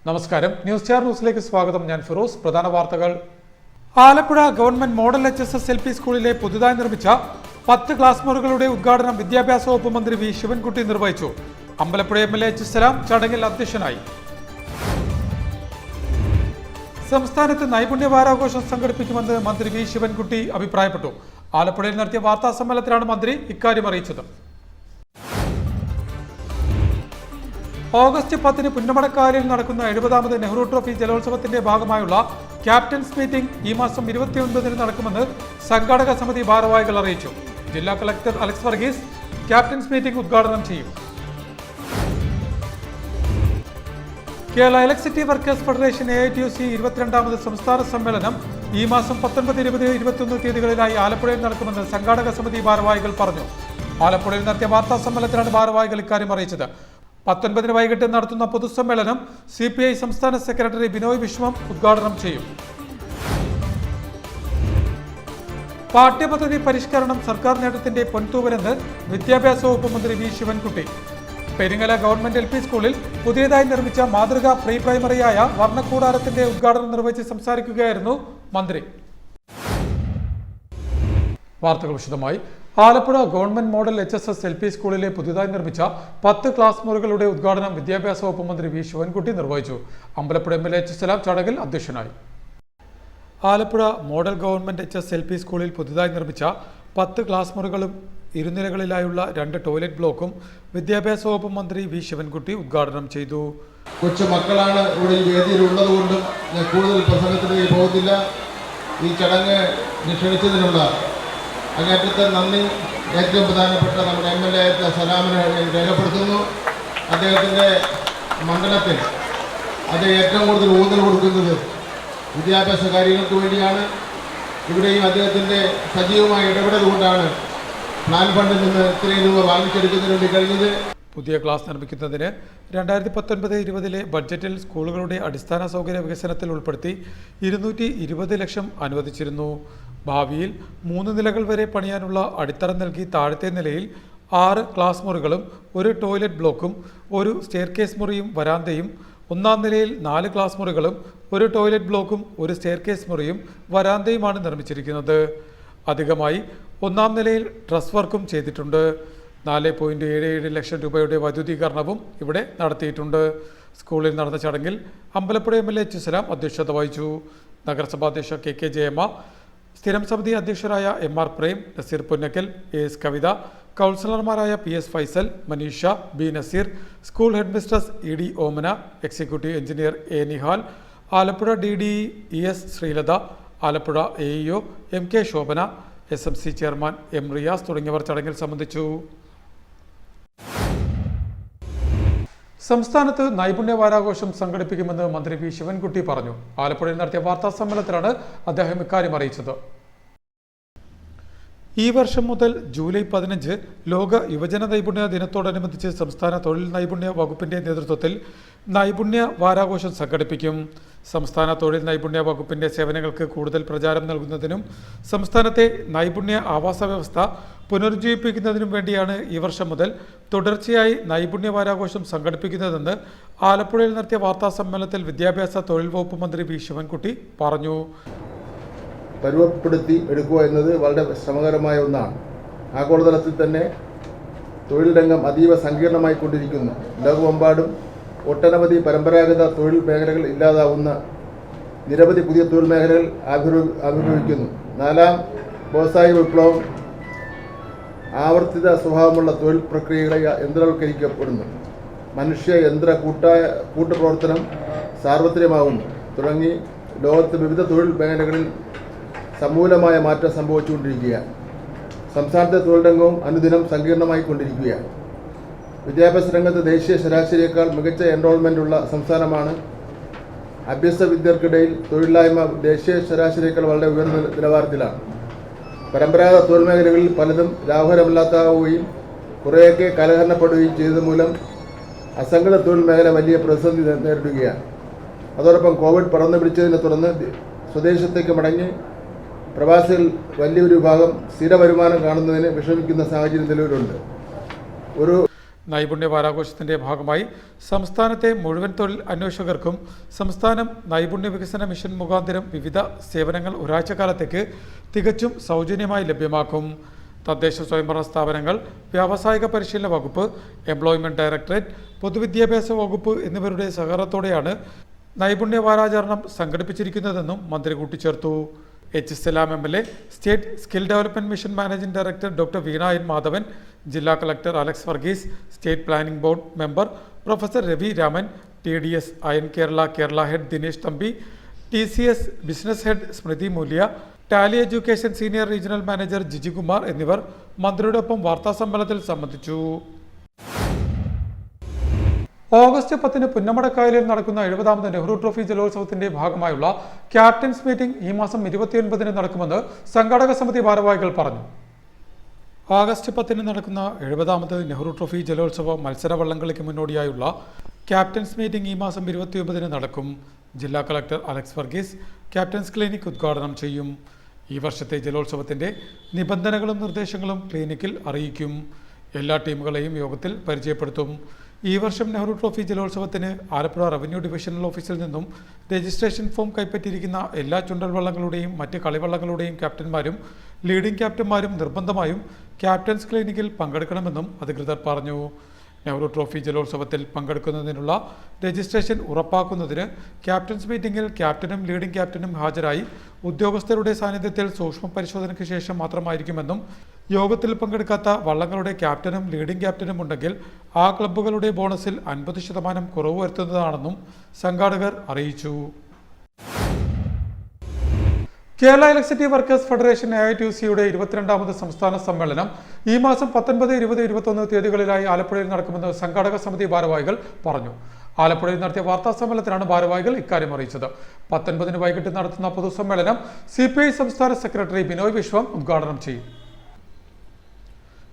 നമസ്കാരം, news star ന്യൂസിലേക്ക് സ്വാഗതം. ഞാൻ ഫിറോസ്. പ്രധാന വാർത്തകൾ. ആലപ്പുഴ ഗവൺമെന്റ് മോഡൽ HSS-LP സ്കൂളിലെ പുതുതായി നിർമ്മിച്ച 10 ക്ലാസ് മുറികളുടെ ഉദ്ഘാടനം വിദ്യാഭ്യാസ വകുപ്പ് മന്ത്രി വി ശിവൻകുട്ടി നിർവഹിച്ചു. Ambalappuzha MLA H. സലാം ചടങ്ങിൽ അധ്യക്ഷനായി. സംസ്ഥാനത്ത് നൈപുണ്യ വാരാഘോഷം സംഘടിപ്പിക്കുമെന്ന് മന്ത്രി വി ശിവൻകുട്ടി അഭിപ്രായപ്പെട്ടു. ആലപ്പുഴയിൽ നടത്തിയ വാർത്താ സമ്മേളനത്തിലാണ് മന്ത്രി ഇക്കാര്യം അറിയിച്ചത്. ഓഗസ്റ്റ് 10 പുന്നമടക്കായലിൽ നടക്കുന്ന 70ാമത് നെഹ്റു ട്രോഫി ജലോത്സവത്തിന്റെ ഭാഗമായുള്ള ക്യാപ്റ്റൻസ് മീറ്റിംഗ് ഈ മാസം 29 നടക്കുമെന്ന് സംഘാടക സമിതി ഭാരവാഹികൾ അറിയിച്ചു. ജില്ലാ collector Alex Varghese captains meeting ഉദ്ഘാടനം ചെയ്യും. Kerala electricity workers federation AITUC 22ാമത് സംസ്ഥാന സമ്മേളനം ഈ മാസം 19, 20, 21 തീയതികളിലായി ആലപ്പുഴയിൽ നടക്കുമെന്ന് സംഘാടക സമിതി ഭാരവാഹികൾ പറഞ്ഞു. ആലപ്പുഴയിൽ നടത്തിയ വാർത്താ സമ്മേളനത്തിലാണ് ഭാരവാഹികൾ ഇക്കാര്യം അറിയിച്ചത്. 19 വൈകിട്ട് നടത്തുന്ന പൊതുസമ്മേളനം CPI സംസ്ഥാന സെക്രട്ടറി ബിനോയ് വിശ്വം ഉദ്ഘാടനം ചെയ്യും. പാഠ്യപദ്ധതി പരിഷ്കരണം സർക്കാർ നേട്ടത്തിന്റെ പൊൻതൂവലെന്ന് വിദ്യാഭ്യാസ വകുപ്പ് മന്ത്രി V Sivankutty. Peringala government LP സ്കൂളിൽ പുതിയതായി നിർമ്മിച്ച മാതൃകാ പ്രീ പ്രൈമറിയായ വർണ്ണക്കൂടാരത്തിന്റെ ഉദ്ഘാടനം നിർവഹിച്ച് സംസാരിക്കുകയായിരുന്നു മന്ത്രി. വാർത്തകൾ വിശദമായി. ആലപ്പുഴ ഗവൺമെന്റ് മോഡൽ HSS-LP സ്കൂളിലെ പുതിയതായി നിർമ്മിച്ച 10 ക്ലാസ് മുറികളുടെ ഉദ്ഘാടനം വിദ്യാഭ്യാസ വകുപ്പ് മന്ത്രി വി ശിവൻകുട്ടി നിർവഹിച്ചു. Ambalappuzha MLA H. സലാം ചടങ്ങിൽ അധ്യക്ഷനായി. ആലപ്പുഴ മോഡൽ ഗവൺമെന്റ് HSS-LP സ്കൂളിൽ പുതിയതായി നിർമ്മിച്ച 10 ക്ലാസ് മുറികളും ഇരുനിലകളിലായുള്ള 2 ടോയ്ലറ്റ് ബ്ലോക്കും വിദ്യാഭ്യാസ വകുപ്പ് മന്ത്രി വി ശിവൻകുട്ടി ഉദ്ഘാടനം ചെയ്തു. കൊച്ചു മക്കളാണ് ഇവിടെ ഈ വേദിയിൽ ഉള്ളതുകൊണ്ടും ഞാൻ കൂടുതൽ പ്രസംഗത്തിലേക്ക് പോകുന്നില്ല. ഈ ചടങ്ങ് ക്ഷണിച്ചതിനുള്ള അങ്ങേറ്റത്തെ നന്ദി ഏറ്റവും പ്രധാനപ്പെട്ട നമ്മുടെ MLA സലാമിനെ രേഖപ്പെടുത്തുന്നു. അദ്ദേഹത്തിൻ്റെ മണ്ഡലത്തിൽ അത് ഏറ്റവും കൂടുതൽ ഊന്നൽ കൊടുക്കുന്നത് വിദ്യാഭ്യാസ കാര്യങ്ങൾക്ക് വേണ്ടിയാണ്. ഇവിടെയും അദ്ദേഹത്തിൻ്റെ സജീവമായ ഇടപെടൽ കൊണ്ടാണ് പ്ലാൻ ഫണ്ടിൽ നിന്ന് ഇത്രയും രൂപ വാങ്ങിച്ചെടുക്കുന്നതിന് വേണ്ടി കഴിഞ്ഞത്. പുതിയ ക്ലാസ് നിർമ്മിക്കുന്നതിന് 2019-20 ബഡ്ജറ്റിൽ സ്കൂളുകളുടെ അടിസ്ഥാന സൗകര്യ വികസനത്തിൽ ഉൾപ്പെടുത്തി 220 ലക്ഷം അനുവദിച്ചിരുന്നു. ഭാവിയിൽ 3 നിലകൾ വരെ പണിയാനുള്ള അടിത്തറ നൽകി താഴത്തെ നിലയിൽ 6 ക്ലാസ് മുറികളും 1 ടോയ്ലറ്റ് ബ്ലോക്കും 1 സ്റ്റെയർകേസ് മുറിയും വരാന്തയും, 1-ാം നിലയിൽ 4 ക്ലാസ് മുറികളും 1 ടോയ്ലറ്റ് ബ്ലോക്കും 1 സ്റ്റെയർകേസ് മുറിയും വരാന്തയുമാണ് നിർമ്മിച്ചിരിക്കുന്നത്. അധികമായി 1-ാം നിലയിൽ ഡ്രസ് വർക്കും ചെയ്തിട്ടുണ്ട്. 4.77 ലക്ഷം രൂപയുടെ വൈദ്യുതീകരണവും ഇവിടെ നടത്തിയിട്ടുണ്ട്. സ്കൂളിൽ നടന്ന ചടങ്ങിൽ അമ്പലപ്പുഴ MLA H. സലാം അധ്യക്ഷത വഹിച്ചു. നഗരസഭാ അധ്യക്ഷ KK ജയമ്മ, സ്ഥിരം സമിതി അധ്യക്ഷരായ MR പ്രേം, നസീർ പുന്നക്കൽ, AS കവിത, കൗൺസിലർമാരായ PS Faisal, Manisha, B Naseer, school head mistress ED Omana, executive engineer A Nihal, Alappuzha DDE ES Sreelatha, Alappuzha AEO MK Shobhana, SMC chairman M Riyas തുടങ്ങിയവർ ചടങ്ങിൽ സംബന്ധിച്ചു. സംസ്ഥാനത്ത് നൈപുണ്യ വാരാഘോഷം സംഘടിപ്പിക്കുമെന്ന് മന്ത്രി വി ശിവൻകുട്ടി പറഞ്ഞു. ആലപ്പുഴയിൽ നടത്തിയ വാർത്താ സമ്മേളനത്തിലാണ് അദ്ദേഹം ഇക്കാര്യം അറിയിച്ചത്. ഈ വർഷം മുതൽ ജൂലൈ 15 ലോക യുവജന നൈപുണ്യ ദിനത്തോടനുബന്ധിച്ച് സംസ്ഥാന തൊഴിൽ നൈപുണ്യ വകുപ്പിന്റെ നേതൃത്വത്തിൽ നൈപുണ്യ വാരാഘോഷം സംഘടിപ്പിക്കും. സംസ്ഥാന തൊഴിൽ നൈപുണ്യ വകുപ്പിന്റെ സേവനങ്ങൾക്ക് കൂടുതൽ പ്രചാരം നൽകുന്നതിനും സംസ്ഥാനത്തെ നൈപുണ്യ ആവാസ വ്യവസ്ഥ പുനരുജ്ജീവിപ്പിക്കുന്നതിനും വേണ്ടിയാണ് ഈ വർഷം മുതൽ തുടർച്ചയായി നൈപുണ്യ വാരാഘോഷം സംഘടിപ്പിക്കുന്നതെന്ന് ആലപ്പുഴയിൽ നടത്തിയ വാർത്താ സമ്മേളനത്തിൽ വിദ്യാഭ്യാസ തൊഴിൽ വകുപ്പ് മന്ത്രി വി ശിവൻകുട്ടി പറഞ്ഞു. പരുവപ്പെടുത്തി എടുക്കുക എന്നത് വളരെ ശ്രമകരമായ ഒന്നാണ്. ആഗോളതലത്തിൽ തന്നെ തൊഴിൽ രംഗം അതീവ സങ്കീർണമായി കൊണ്ടിരിക്കുന്നു. ലോകമെമ്പാടും ഒട്ടനവധി പരമ്പരാഗത തൊഴിൽ മേഖലകൾ ഇല്ലാതാവുന്ന നിരവധി പുതിയ തൊഴിൽ മേഖലകൾ ആവിർഭവിക്കുന്നു. 4ാം വ്യവസായ വിപ്ലവം ആവർത്തിത സ്വഭാവമുള്ള തൊഴിൽ പ്രക്രിയകളെ യന്ത്രവൽക്കരിക്കപ്പെടുന്നു. മനുഷ്യ യന്ത്ര കൂട്ടുപ്രവർത്തനം സാർവത്രികമാകുന്നു തുടങ്ങി ലോകത്ത് വിവിധ തൊഴിൽ മേഖലകളിൽ സമൂലമായ മാറ്റം സംഭവിച്ചുകൊണ്ടിരിക്കുകയാണ്. സംസ്ഥാനത്തെ തൊഴിൽ രംഗവും അനുദിനം സങ്കീർണമായിക്കൊണ്ടിരിക്കുകയാണ്. വിദ്യാഭ്യാസ രംഗത്ത് ദേശീയ ശരാശരിയേക്കാൾ മികച്ച എൻറോൾമെൻ്റ് ഉള്ള സംസ്ഥാനമാണ്. അഭ്യസ്ത വിദ്യർക്കിടയിൽ തൊഴിലില്ലായ്മ ദേശീയ ശരാശരിയേക്കാൾ വളരെ ഉയർന്ന നിലവാരത്തിലാണ്. പരമ്പരാഗത തൊഴിൽ മേഖലകളിൽ പലതും ലാഭകരമല്ലാത്താവുകയും കുറേയൊക്കെ കാലഹരണപ്പെടുകയും ചെയ്തത് മൂലം അസംഘടിത തൊഴിൽ മേഖല വലിയ പ്രതിസന്ധി നേരിടുകയാണ്. അതോടൊപ്പം കോവിഡ് പടർന്നു പിടിച്ചതിനെ തുടർന്ന് സ്വദേശത്തേക്ക് മടങ്ങി പ്രവാസികൾ വലിയൊരു വിഭാഗം സ്ഥിര വരുമാനം കാണുന്നതിന് വിഷമിക്കുന്ന സാഹചര്യം നിലവിലുണ്ട്. നൈപുണ്യ വാരാഘോഷത്തിന്റെ ഭാഗമായി സംസ്ഥാനത്തെ മുഴുവൻ തൊഴിൽ അന്വേഷകർക്കും സംസ്ഥാനം നൈപുണ്യ വികസന മിഷൻ മുഖാന്തരം വിവിധ സേവനങ്ങൾ ഒരാഴ്ചക്കാലത്തേക്ക് തികച്ചും സൗജന്യമായി ലഭ്യമാക്കും. തദ്ദേശ സ്വയംഭരണ സ്ഥാപനങ്ങൾ, വ്യാവസായിക പരിശീലന വകുപ്പ്, എംപ്ലോയ്മെന്റ് ഡയറക്ടറേറ്റ്, പൊതുവിദ്യാഭ്യാസ വകുപ്പ് എന്നിവരുടെ സഹകരണത്തോടെയാണ് നൈപുണ്യ വാരാചരണം സംഘടിപ്പിച്ചിരിക്കുന്നതെന്നും മന്ത്രി കൂട്ടിച്ചേർത്തു. H Salam MLA, state skill development mission managing director doctor Veena N Madhavan, ജില്ലാ collector Alex Varghese, state planning board member professor Ravi Raman, TDS iron Kerala head Dinesh Thampi, TCS business head Smriti Mulya, Tally education senior regional manager Jijikumar എന്നിവർ മന്ത്രിയോടൊപ്പം വാർത്താസമ്മേളനത്തിൽ സംബന്ധിച്ചു. ഓഗസ്റ്റ് 10 പുന്നമടക്കായലിൽ നടക്കുന്ന 70ാമത് നെഹ്റു ട്രോഫി ജലോത്സവത്തിന്റെ ഭാഗമായുള്ള ക്യാപ്റ്റൻസ് മീറ്റിംഗ് ഈ മാസം 29 നടക്കുമെന്ന് സംഘാടക സമിതി ഭാരവാഹികൾ പറഞ്ഞു. ഓഗസ്റ്റ് 10 നടക്കുന്ന 70ാമത് നെഹ്റു ട്രോഫി ജലോത്സവ മത്സര വള്ളംകളിക്ക് മുന്നോടിയായുള്ള ക്യാപ്റ്റൻസ് മീറ്റിംഗ് ഈ മാസം 29 നടക്കും. ജില്ലാ collector Alex Varghese captains clinic ഉദ്ഘാടനം ചെയ്യും. ഈ വർഷത്തെ ജലോത്സവത്തിന്റെ നിബന്ധനകളും നിർദ്ദേശങ്ങളും ക്ലിനിക്കിൽ അറിയിക്കും. എല്ലാ ടീമുകളെയും യോഗത്തിൽ പരിചയപ്പെടുത്തും. ഈ വർഷം നെഹ്റു ട്രോഫി ജലോത്സവത്തിന് ആലപ്പുഴ റവന്യൂ ഡിവിഷണൽ ഓഫീസിൽ നിന്നും രജിസ്ട്രേഷൻ ഫോം കൈപ്പറ്റിയിരിക്കുന്ന എല്ലാ ചുണ്ടൽ വള്ളങ്ങളുടെയും മറ്റ് കളിവള്ളങ്ങളുടെയും ക്യാപ്റ്റന്മാരും ലീഡിംഗ് ക്യാപ്റ്റന്മാരും നിർബന്ധമായും ക്യാപ്റ്റൻസ് ക്ലിനിക്കിൽ പങ്കെടുക്കണമെന്നും അധികൃതർ പറഞ്ഞു. നെഹ്റു ട്രോഫി ജലോത്സവത്തിൽ പങ്കെടുക്കുന്നതിനുള്ള രജിസ്ട്രേഷൻ ഉറപ്പാക്കുന്നതിന് ക്യാപ്റ്റൻസ് മീറ്റിംഗിൽ ക്യാപ്റ്റനും ലീഡിംഗ് ക്യാപ്റ്റനും ഹാജരായി ഉദ്യോഗസ്ഥരുടെ സാന്നിധ്യത്തിൽ സൂക്ഷ്മ പരിശോധനയ്ക്ക് ശേഷം മാത്രമായിരിക്കുമെന്നും യോഗത്തിൽ പങ്കെടുക്കാത്ത വള്ളങ്ങളുടെ ക്യാപ്റ്റനും ലീഡിംഗ് ക്യാപ്റ്റനും ഉണ്ടെങ്കിൽ ആ ക്ലബ്ബുകളുടെ ബോണസിൽ 50% കുറവ് വരുത്തുന്നതാണെന്നും സംഘാടകർ അറിയിച്ചു. കേരള ഇലക്ട്രിസിറ്റി വർക്കേഴ്സ് ഫെഡറേഷൻ AITUC-യുടെ 22ാമത് സംസ്ഥാന സമ്മേളനം ഈ മാസം 19, 20, 21 തീയതികളിലായി ആലപ്പുഴയിൽ നടക്കുമെന്ന് സംഘാടക സമിതി ഭാരവാഹികൾ പറഞ്ഞു. ആലപ്പുഴയിൽ നടത്തിയ വാർത്താ സമ്മേളനത്തിലാണ് ഭാരവാഹികൾ ഇക്കാര്യം അറിയിച്ചത്. 19 വൈകിട്ട് നടത്തുന്ന പൊതുസമ്മേളനം CPI സംസ്ഥാന സെക്രട്ടറി ബിനോയ് വിശ്വം ഉദ്ഘാടനം ചെയ്യും.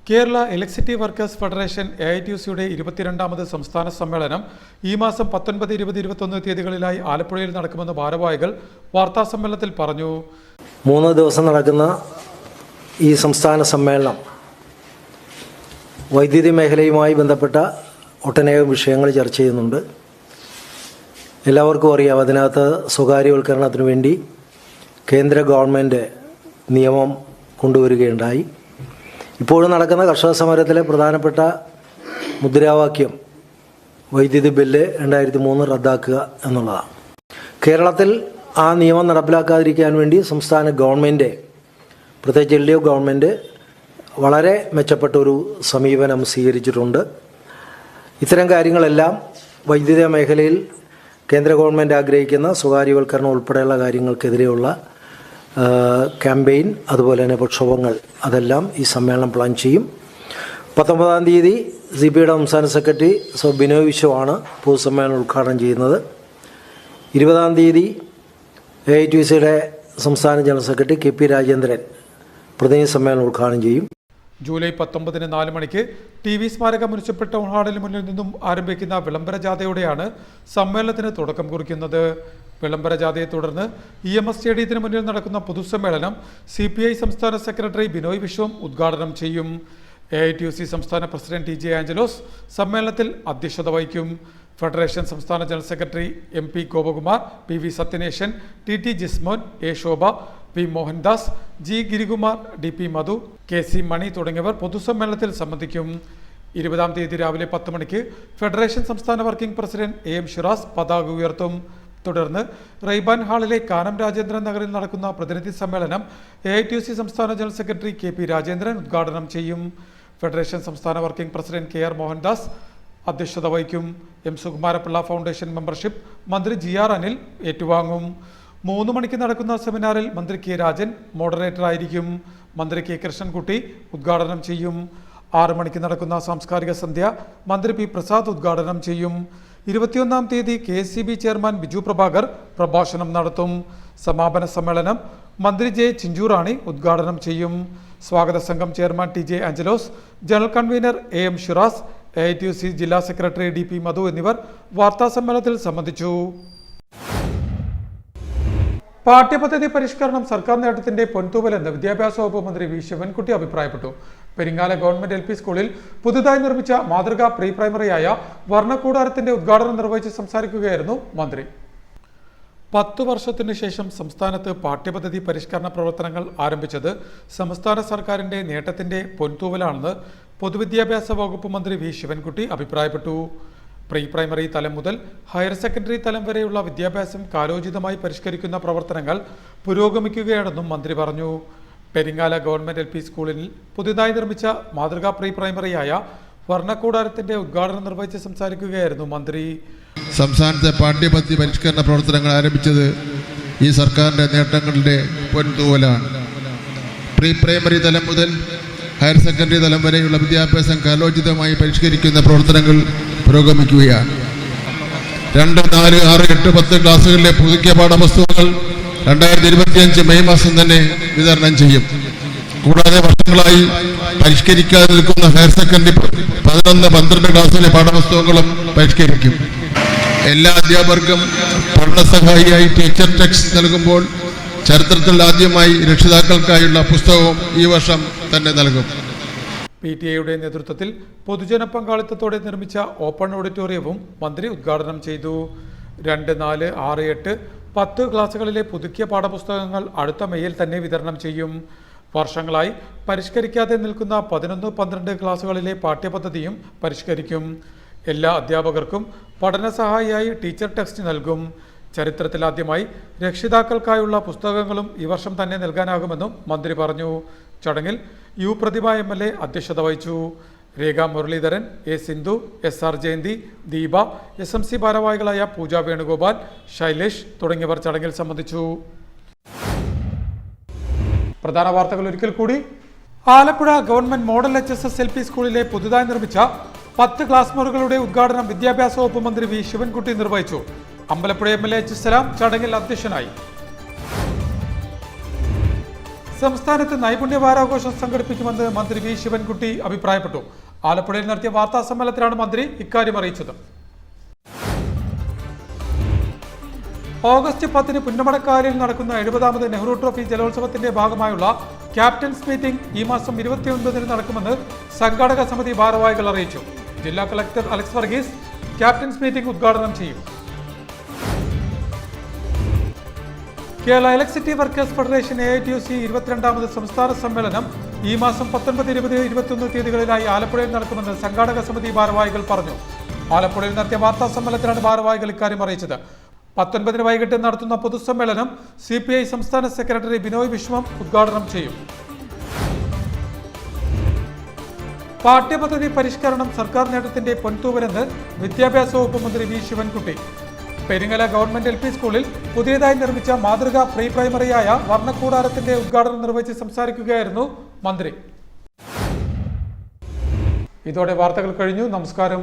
കേരള ഇലക്ട്രിസിറ്റി വർക്കേഴ്സ് ഫെഡറേഷൻ AITUC-യുടെ 22ാമത് സംസ്ഥാന സമ്മേളനം ഈ മാസം 19, 20, 21 തീയതികളിലായി ആലപ്പുഴയിൽ നടക്കുമെന്ന് ഭാരവാഹികൾ വാർത്താ സമ്മേളനത്തിൽ പറഞ്ഞു. 3 ദിവസം നടക്കുന്ന ഈ സംസ്ഥാന സമ്മേളനം വൈദ്യുതി മേഖലയുമായി ബന്ധപ്പെട്ട ഒട്ടനേകം വിഷയങ്ങൾ ചർച്ച ചെയ്യുന്നുണ്ട്. എല്ലാവർക്കും അറിയാം, അതിനകത്ത് സ്വകാര്യവൽക്കരണത്തിനു വേണ്ടി കേന്ദ്ര ഗവൺമെൻറ് നിയമം കൊണ്ടുവരികയുണ്ടായി. ഇപ്പോഴും നടക്കുന്ന കർഷക സമരത്തിലെ പ്രധാനപ്പെട്ട മുദ്രാവാക്യം വൈദ്യുതി ബില്ല് 2003 റദ്ദാക്കുക എന്നുള്ളതാണ്. കേരളത്തിൽ ആ നിയമം നടപ്പിലാക്കാതിരിക്കാൻ വേണ്ടി സംസ്ഥാന ഗവൺമെൻറ്, പ്രത്യേകിച്ച് LDF ഗവൺമെൻറ് വളരെ മെച്ചപ്പെട്ടൊരു സമീപനം സ്വീകരിച്ചിട്ടുണ്ട്. ഇത്തരം കാര്യങ്ങളെല്ലാം വൈദ്യുത മേഖലയിൽ കേന്ദ്ര ഗവൺമെൻറ് ആഗ്രഹിക്കുന്ന സ്വകാര്യവൽക്കരണം ഉൾപ്പെടെയുള്ള കാര്യങ്ങൾക്കെതിരെയുള്ള ക്യാമ്പയിൻ, അതുപോലെ തന്നെ പ്രക്ഷോഭങ്ങൾ, അതെല്ലാം ഈ സമ്മേളനം പ്ലാൻ ചെയ്യും. 19-ാം തീയതി CPIയുടെ സംസ്ഥാന സെക്രട്ടറി ബിനോയ് വിശ്വമാണ് പൊതുസമ്മേളനം ഉദ്ഘാടനം ചെയ്യുന്നത്. 20-ാം തീയതി AITUC-യുടെ സംസ്ഥാന ജനറൽ സെക്രട്ടറി KP രാജേന്ദ്രൻ പ്രതിനിധി സമ്മേളനം ഉദ്ഘാടനം ചെയ്യും. ജൂലൈ 19 4 മണിക്ക് TV സ്മാരക മുനിസിപ്പൽ ടൗൺ ഹാളിന് മുന്നിൽ നിന്നും ആരംഭിക്കുന്ന വിളംബര ജാഥയോടെയാണ് സമ്മേളനത്തിന് തുടക്കം കുറിക്കുന്നത്. വിളംബര ജാഥയെ തുടർന്ന് EMS സ്റ്റേഡിയത്തിന് മുന്നിൽ നടക്കുന്ന പൊതുസമ്മേളനം CPI സംസ്ഥാന സെക്രട്ടറി ബിനോയ് വിശ്വം ഉദ്ഘാടനം ചെയ്യും. AITUC സംസ്ഥാന പ്രസിഡന്റ് TJ ആഞ്ചലോസ് സമ്മേളനത്തിൽ അധ്യക്ഷത വഹിക്കും. ഫെഡറേഷൻ സംസ്ഥാന general secretary MP Gopakumar, PV Sathyaneshan, TT Jismon, A Shobha, P Mohandas, G Girikumar, DP Madhu, KC മണി തുടങ്ങിയവർ പൊതുസമ്മേളനത്തിൽ സംബന്ധിക്കും. 20-ാം തീയതി രാവിലെ 10 മണിക്ക് ഫെഡറേഷൻ സംസ്ഥാന വർക്കിംഗ് പ്രസിഡന്റ് AM ഷിറാസ് പതാക ഉയർത്തും. തുടർന്ന് റൈബാൻ ഹാളിലെ കാനം രാജേന്ദ്രൻ നഗറിൽ നടക്കുന്ന പ്രതിനിധി സമ്മേളനം AITUC സംസ്ഥാന ജനറൽ സെക്രട്ടറി KP രാജേന്ദ്രൻ ഉദ്ഘാടനം ചെയ്യും. ഫെഡറേഷൻ സംസ്ഥാന വർക്കിംഗ് പ്രസിഡന്റ് KR മോഹൻദാസ് അധ്യക്ഷത വഹിക്കും. M സുകുമാരപിള്ള ഫൗണ്ടേഷൻ മെമ്പർഷിപ്പ് മന്ത്രി GR അനിൽ ഏറ്റുവാങ്ങും. 3 മണിക്ക് നടക്കുന്ന സെമിനാറിൽ മന്ത്രി K രാജൻ മോഡറേറ്റർ ആയിരിക്കും. മന്ത്രി K കൃഷ്ണൻകുട്ടി ഉദ്ഘാടനം ചെയ്യും. 6 മണിക്ക് നടക്കുന്ന സാംസ്കാരിക സന്ധ്യ മന്ത്രി P പ്രസാദ് ഉദ്ഘാടനം ചെയ്യും. 21-ാം തീയതി KSCB ചെയർമാൻ ബിജു പ്രഭാകർ പ്രഭാഷണം നടത്തും. സമാപന സമ്മേളനം മന്ത്രി J ചിഞ്ചൂറാണി ഉദ്ഘാടനം ചെയ്യും. സ്വാഗത സംഘം chairman TJ Angelos, general convener AM Shiraz, AITUC ജില്ലാ സെക്രട്ടറി DP മധു എന്നിവർ വാർത്താസമ്മേളനത്തിൽ സംബന്ധിച്ചു. പാഠ്യപദ്ധതി പരിഷ്കരണം സർക്കാർ നേട്ടത്തിന്റെ പൊൻതൂവലെന്ന് വിദ്യാഭ്യാസ വകുപ്പ് മന്ത്രി V ശിവൻകുട്ടി അഭിപ്രായപ്പെട്ടു. പെരിങ്ങാല ഗവൺമെന്റ് LP സ്കൂളിൽ പുതുതായി നിർമ്മിച്ച മാതൃകാ പ്രീ പ്രൈമറിയായ വർണ്ണക്കൂടാരത്തിന്റെ ഉദ്ഘാടനം നിർവഹിച്ച് സംസാരിക്കുകയായിരുന്നു മന്ത്രി. 10 വർഷത്തിനു ശേഷം സംസ്ഥാനത്ത് പാഠ്യപദ്ധതി പരിഷ്കരണ പ്രവർത്തനങ്ങൾ ആരംഭിച്ചത് സംസ്ഥാന സർക്കാരിന്റെ നേട്ടത്തിന്റെ പൊൻതൂവലാണെന്ന് പൊതുവിദ്യാഭ്യാസ വകുപ്പ് മന്ത്രി വി ശിവൻകുട്ടി അഭിപ്രായപ്പെട്ടു. പ്രീ പ്രൈമറി തലം മുതൽ ഹയർ സെക്കൻഡറി തലം വരെയുള്ള വിദ്യാഭ്യാസം കാലോചിതമായി പരിഷ്കരിക്കുന്ന പ്രവർത്തനങ്ങൾ പുരോഗമിക്കുകയാണെന്നും മന്ത്രി പറഞ്ഞു. പെരിങ്ങാല ഗവൺമെന്റ് LP സ്കൂളിൽ പുതുതായി നിർമ്മിച്ച മാതൃകാ പ്രീ പ്രൈമറിയായ വർണ്ണക്കൂടാരത്തിന്റെ ഉദ്ഘാടനം നിർവഹിച്ച് സംസാരിക്കുകയായിരുന്നു മന്ത്രി. സംസ്ഥാനത്തെ പാഠ്യപദ്ധതി പരിഷ്കരണ പ്രവർത്തനങ്ങൾ ആരംഭിച്ചത് ഈ സർക്കാരിൻ്റെ നേട്ടങ്ങളുടെ പൊൻതൂവലാണ്. പ്രീ പ്രൈമറി തലം മുതൽ ഹയർ സെക്കൻഡറി തലം വരെയുള്ള വിദ്യാഭ്യാസം കാലോചിതമായി പരിഷ്കരിക്കുന്ന പ്രവർത്തനങ്ങൾ പുരോഗമിക്കുകയാണ്. 2, 4, 6, 8, 10 ക്ലാസ്സുകളിലെ പുതുക്കിയ പാഠപുസ്തകങ്ങൾ 2025 മെയ് മാസം തന്നെ വിതരണം ചെയ്യും. കൂടാതെ വർഷങ്ങളായി പരിഷ്കരിക്കാതെ നിൽക്കുന്ന ഹയർ സെക്കൻഡറി 11, 12 ക്ലാസ്സിലെ പാഠപുസ്തകങ്ങളും പരിഷ്കരിക്കും. എല്ലാ അധ്യാപകർക്കും പഠനസഹായിയായി ടീച്ചർ ടെക്സ്റ്റ് നൽകുമ്പോൾ ചരിത്രത്തിൽ ആദ്യമായി രക്ഷിതാക്കൾക്കായുള്ള പുസ്തകവും ഈ വർഷം തന്നെ നൽകും. PTA നേതൃത്വത്തിൽ പൊതുജന പങ്കാളിത്തത്തോടെ നിർമ്മിച്ച ഓപ്പൺ ഓഡിറ്റോറിയവും മന്ത്രി ഉദ്ഘാടനം ചെയ്തു. 2, 4, 6, 8, 10 ക്ലാസുകളിലെ പുതുക്കിയ പാഠപുസ്തകങ്ങൾ അടുത്ത മെയ്യിൽ തന്നെ വിതരണം ചെയ്യും. വർഷങ്ങളായി പരിഷ്കരിക്കാതെ നിൽക്കുന്ന 11, 12 ക്ലാസുകളിലെ പാഠ്യപദ്ധതിയും പരിഷ്കരിക്കും. എല്ലാ അധ്യാപകർക്കും പഠനസഹായിയായി ടീച്ചർ ടെക്സ്റ്റ് നൽകും. ചരിത്രത്തിലാദ്യമായി രക്ഷിതാക്കൾക്കായുള്ള പുസ്തകങ്ങളും ഈ വർഷം തന്നെ നൽകാനാകുമെന്നും മന്ത്രി പറഞ്ഞു. ചടങ്ങിൽ പ്രതിഭ MLA അധ്യക്ഷത വഹിച്ചു. രേഖ Muraleedharan, A. Sindhu, SR Jayanti, Deepa, SMC ഭാരവാഹികളായ പൂജ വേണുഗോപാൽ, ശൈലേഷ് തുടങ്ങിയവർ ചടങ്ങിൽ സംബന്ധിച്ചു. പ്രധാന വാർത്തകൾ ഒരിക്കൽ കൂടി. Alappuzha government model HSS LP സ്കൂളിലെ പുതുതായി നിർമ്മിച്ച 10 ക്ലാസ് മുറികളുടെ ഉദ്ഘാടനം വിദ്യാഭ്യാസ വകുപ്പ് മന്ത്രി വി ശിവൻകുട്ടി നിർവഹിച്ചു. Ambalappuzha MLA H. സലാം ചടങ്ങിൽ അധ്യക്ഷനായി. സംസ്ഥാനത്ത് നൈപുണ്യ വാരാഘോഷം സംഘടിപ്പിക്കുമെന്ന് മന്ത്രി വി ശിവൻകുട്ടി അഭിപ്രായപ്പെട്ടു. ആലപ്പുഴയിൽ നടത്തിയ വാർത്താ സമ്മേളനത്തിലാണ് മന്ത്രി ഇക്കാര്യം അറിയിച്ചത്. ഓഗസ്റ്റ് 10 പുന്നമടക്കായലിൽ നടക്കുന്ന 70ാമത് നെഹ്റു ട്രോഫി ജലോത്സവത്തിന്റെ ഭാഗമായുള്ള ക്യാപ്റ്റൻസ് മീറ്റിംഗ് ഈ മാസം 29 നടക്കുമെന്ന് സംഘാടക സമിതി ഭാരവാഹികൾ അറിയിച്ചു. ജില്ലാ collector Alex Varghese captains meeting ഉദ്ഘാടനം ചെയ്യും. Kerala electricity workers federation AITUC 22ാമത് സംസ്ഥാന സമ്മേളനം ഈ മാസം 19, 20, 21 തീയതികളിലായി ആലപ്പുഴയിൽ നടക്കുമെന്ന് സംഘാടക സമിതി ഭാരവാഹികൾ പറഞ്ഞു. ആലപ്പുഴയിൽ നടത്തിയ വാർത്താ സമ്മേളനത്തിലാണ് ഭാരവാഹികൾ ഇക്കാര്യം അറിയിച്ചത്. 19 വൈകിട്ട് നടത്തുന്ന പൊതുസമ്മേളനം CPI സംസ്ഥാന സെക്രട്ടറി ബിനോയ് വിശ്വം ഉദ്ഘാടനം ചെയ്യും. പാഠ്യപദ്ധതി പരിഷ്കരണം സർക്കാർ നേട്ടത്തിന്റെ പൊൻതൂവലെന്ന് വിദ്യാഭ്യാസ വകുപ്പ് മന്ത്രി V Sivankutty. Peringala government LP സ്കൂളിൽ പുതിയതായി നിർമ്മിച്ച മാതൃകാ പ്രീ പ്രൈമറിയായ വർണ്ണക്കൂടാരത്തിന്റെ ഉദ്ഘാടനം നിർവഹിച്ച് സംസാരിക്കുകയായിരുന്നു മന്ത്രി. ഇതോടെ വാർത്തകൾ കഴിഞ്ഞു. നമസ്കാരം.